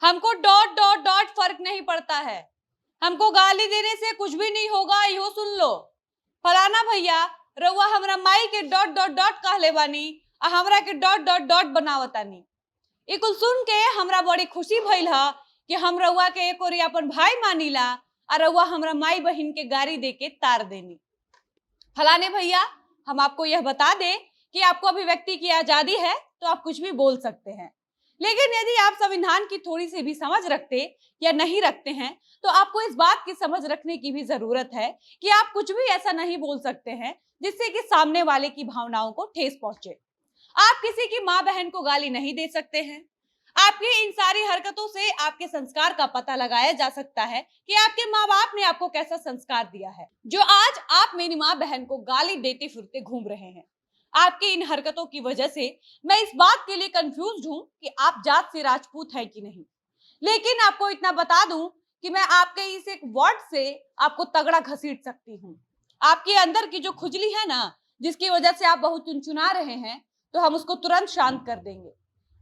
हमको dot dot dot फर्क नहीं पड़ता है। हमको गाली देने से कुछ भी नहीं होगा, इहो सुन लो। फलाना भैया रउआ हमरा माई के डॉट डॉट डॉट कहले बानी आ हमरा के डॉट डॉट डॉट बनावतानी। ई कुल सुन के हमरा बड़ी खुशी भइल ह कि हम रउआ के एक ओरी अपन भाई मानीला और रउआ हमरा माई बहन के गारी दे के तार देनी। फलाने भैया, हम आपको यह बता दें कि आपको अभिव्यक्ति की आजादी है तो आप कुछ भी बोल सकते हैं, लेकिन यदि आप संविधान की थोड़ी सी भी समझ रखते या नहीं रखते हैं तो आपको इस बात की समझ रखने की भी जरूरत है कि आप कुछ भी ऐसा नहीं बोल सकते हैं जिससे कि सामने वाले की भावनाओं को ठेस पहुंचे। आप किसी की माँ बहन को गाली नहीं दे सकते हैं। आपकी इन सारी हरकतों से आपके संस्कार का पता लगाया जा सकता है कि आपके माँ बाप ने आपको कैसा संस्कार दिया है, जो आज आप मेरी माँ बहन को गाली देते फिरते घूम रहे हैं। आपकी इन हरकतों की वजह से मैं इस बात के लिए कंफ्यूज्ड हूँ कि आप जात से राजपूत हैं कि नहीं। लेकिन आपको इतना बता दूं कि मैं आपके इस एक वर्ड से आपको तगड़ा घसीट सकती हूँ। आपके अंदर की जो खुजली है ना, जिसकी वजह से आप बहुत चुनचुना रहे हैं, तो हम उसको तुरंत शांत कर देंगे।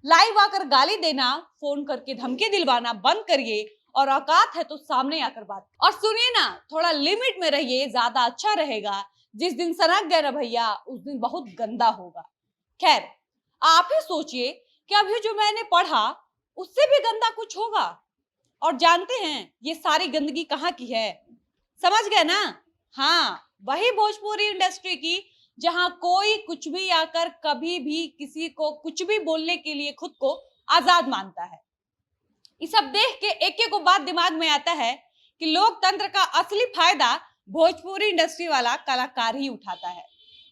लाइव आकर गाली देना, फोन करके धमकी दिलवाना बंद करिए और औकात है तो सामने आकर बात और सुनिए ना, थोड़ा लिमिट में रहिए, ज्यादा अच्छा रहेगा। जिस दिन सनक गए ना भैया, उस दिन बहुत गंदा होगा। खैर, आप ही सोचिए कि अभी जो मैंने पढ़ा उससे भी गंदा कुछ होगा। और जानते हैं ये सारी गंदगी कहाँ की है? समझ गए ना? हाँ, वही भोजपुरी इंडस्ट्री की, जहां कोई कुछ भी आकर कभी भी किसी को कुछ भी बोलने के लिए खुद को आजाद मानता है। ये सब देख के एक एक बात दिमाग में आता है कि लोकतंत्र का असली फायदा भोजपुरी इंडस्ट्री वाला कलाकार ही उठाता है।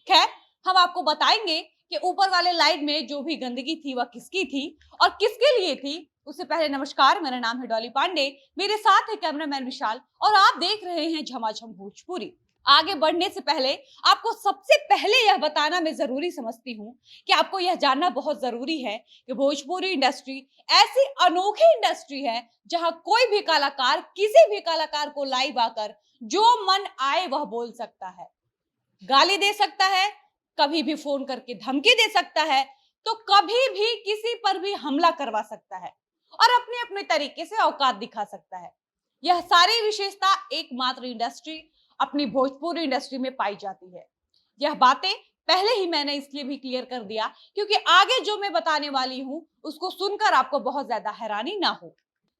खैर, हम आपको बताएंगे कि ऊपर वाले लाइन में जो भी गंदगी थी वह किसकी थी और किसके लिए थी। उससे पहले नमस्कार, मेरा नाम है डॉली पांडे, मेरे साथ है कैमरामैन विशाल और आप देख रहे हैं झमाझम भोजपुरी। आगे बढ़ने से पहले आपको सबसे पहले यह बताना मैं जरूरी समझती हूँ कि आपको यह जानना बहुत जरूरी है कि भोजपुरी इंडस्ट्री ऐसी अनोखी इंडस्ट्री है जहां कोई भी कलाकार किसी भी कलाकार को लाइव आकर जो मन आए वह बोल सकता है, गाली दे सकता है, कभी भी फोन करके धमकी दे सकता है, तो कभी भी किसी पर भी हमला करवा सकता है और अपने अपने तरीके से औकात दिखा सकता है। यह सारी विशेषता एकमात्र इंडस्ट्री अपनी भोजपुरी इंडस्ट्री में पाई जाती है। यह बातें पहले ही मैंने इसलिए भी क्लियर कर दिया क्योंकि आगे जो मैं बताने वाली हूं उसको सुनकर आपको बहुत ज्यादा हैरानी ना हो।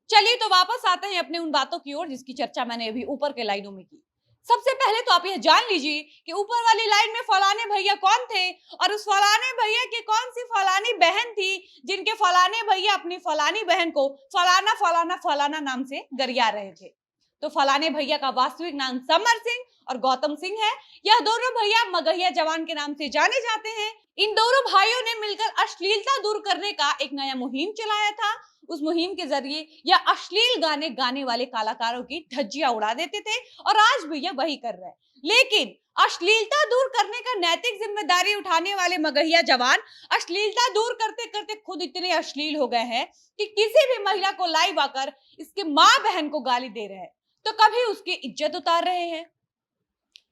चलिए तो वापस आते हैं अपने उन बातों की ओर जिसकी चर्चा मैंने अभी ऊपर के लाइनों में की। सबसे पहले तो आप यह जान लीजिए कि ऊपर वाली लाइन में फलाने भैया कौन थे और उस फलाने भैया की कौन सी फलानी बहन थी जिनके फलाने भैया अपनी फलानी बहन को फलाना फलाना फलाना नाम से गरिया रहे थे। तो फलाने भैया का वास्तविक नाम समर सिंह और गौतम सिंह है। यह दोनों भैया मगहिया जवान के नाम से जाने जाते हैं। इन दोनों भाइयों ने मिलकर अश्लीलता दूर करने का एक नया मुहिम चलाया था। उस मुहिम के जरिए यह अश्लील गाने गाने वाले कलाकारों की धज्जियां उड़ा देते थे और आज भी यह वही कर रहे हैं। लेकिन अश्लीलता दूर करने का नैतिक जिम्मेदारी उठाने वाले मगहिया जवान अश्लीलता दूर करते करते खुद इतने अश्लील हो गए हैं कि किसी भी महिला को लाइव आकर इसके माँ बहन को गाली दे रहे हैं तो कभी उसकी इज्जत उतार रहे हैं।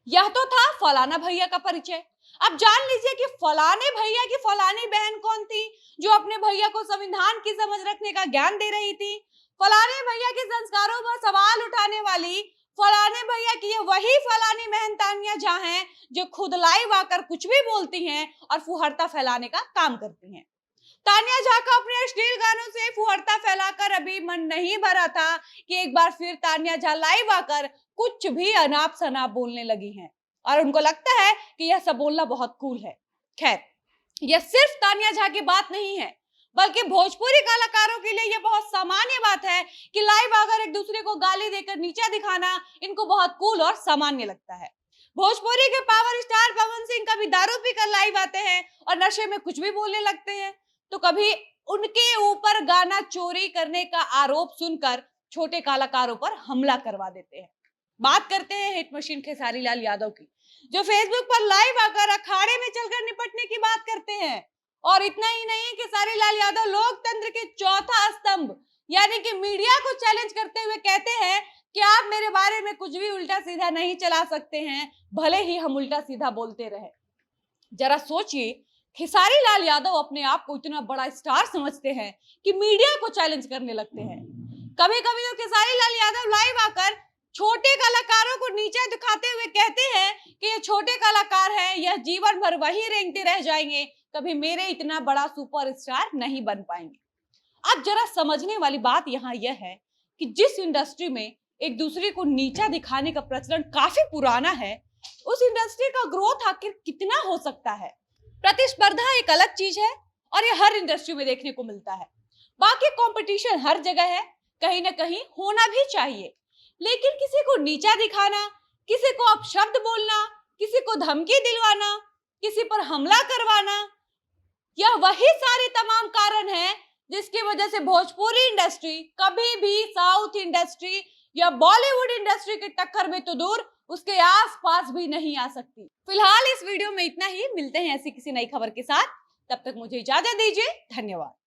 यह तो था फलाना भैया का परिचय। अब जान लीजिए कि फलाने भैया की फलानी बहन कौन थी जो अपने भैया को संविधान की समझ रखने का ज्ञान दे रही थी। फलाने भैया के संस्कारों पर सवाल उठाने वाली फलाने भैया की ये वही फलानी बहन तानिया झा हैं जो खुद लाइव आकर कुछ भी बोलती हैं और फुहरता फैलाने का काम करती हैं। तानिया झा का अपने अश्लील गानों से फुहरता फैलाकर अभी मन नहीं भरा था कि एक बार फिर तानिया झा लाइव आकर कुछ भी अनाप शनाप बोलने लगी हैं और उनको लगता है कि यह सब बोलना बहुत कूल है। खैर, यह सिर्फ तानिया झा की बात नहीं है बल्कि भोजपुरी कलाकारों के लिए यह बहुत सामान्य बात है कि लाइव आकर एक दूसरे को गाली देकर नीचा दिखाना इनको बहुत कूल और सामान्य लगता है। भोजपुरी के पावर स्टार पवन सिंह कभी दारू पीकर लाइव आते हैं और नशे में कुछ भी बोलने लगते हैं, तो कभी उनके ऊपर गाना चोरी करने का आरोप सुनकर छोटे कलाकारों पर हमला करवा देते हैं। बात करते हैं हिट मशीन खेसारी लाल यादव की, जो फेसबुक पर लाइव आकर अखाड़े में चलकर निपटने की बात करते हैं। और इतना ही नहीं, खेसारी लाल यादव लोकतंत्र के चौथा स्तंभ यानी कि मीडिया को चैलेंज करते हुए कहते हैं कि आप मेरे बारे में कुछ भी उल्टा सीधा नहीं चला सकते हैं, भले ही हम उल्टा सीधा बोलते रहे। जरा सोचिए, खेसारी लाल यादव अपने आप को इतना बड़ा स्टार समझते हैं कि मीडिया को चैलेंज करने लगते हैं। कभी कभी तो खेसारी लाल यादव लाइव आकर छोटे कलाकारों को नीचा दिखाते हुए कहते हैं कि ये छोटे कलाकार हैं, यह जीवन भर वही रेंगते रह जाएंगे, कभी मेरे इतना बड़ा सुपरस्टार नहीं बन पाएंगे। अब जरा समझने वाली बात यहाँ यह है कि जिस इंडस्ट्री में एक दूसरे को नीचा दिखाने का प्रचलन काफी पुराना है, उस इंडस्ट्री का ग्रोथ आखिर कितना हो सकता है। प्रतिस्पर्धा एक अलग चीज है और ये हर इंडस्ट्री में देखने को मिलता है। बाकी कंपटीशन हर जगह है, कहीं ना कहीं होना भी चाहिए, लेकिन किसी को नीचा दिखाना, किसी को अपशब्द बोलना, किसी को धमकी दिलवाना, किसी पर हमला करवाना, यह वही सारे तमाम कारण हैं जिसकी वजह से भोजपुरी इंडस्ट्री कभी भी साउथ इंडस्ट्री या बॉलीवुड इंडस्ट्री की टक्कर में तो दूर, उसके आसपास भी नहीं आ सकती। फिलहाल इस वीडियो में इतना ही, मिलते हैं ऐसी किसी नई खबर के साथ, तब तक मुझे इजाजत दीजिए। धन्यवाद।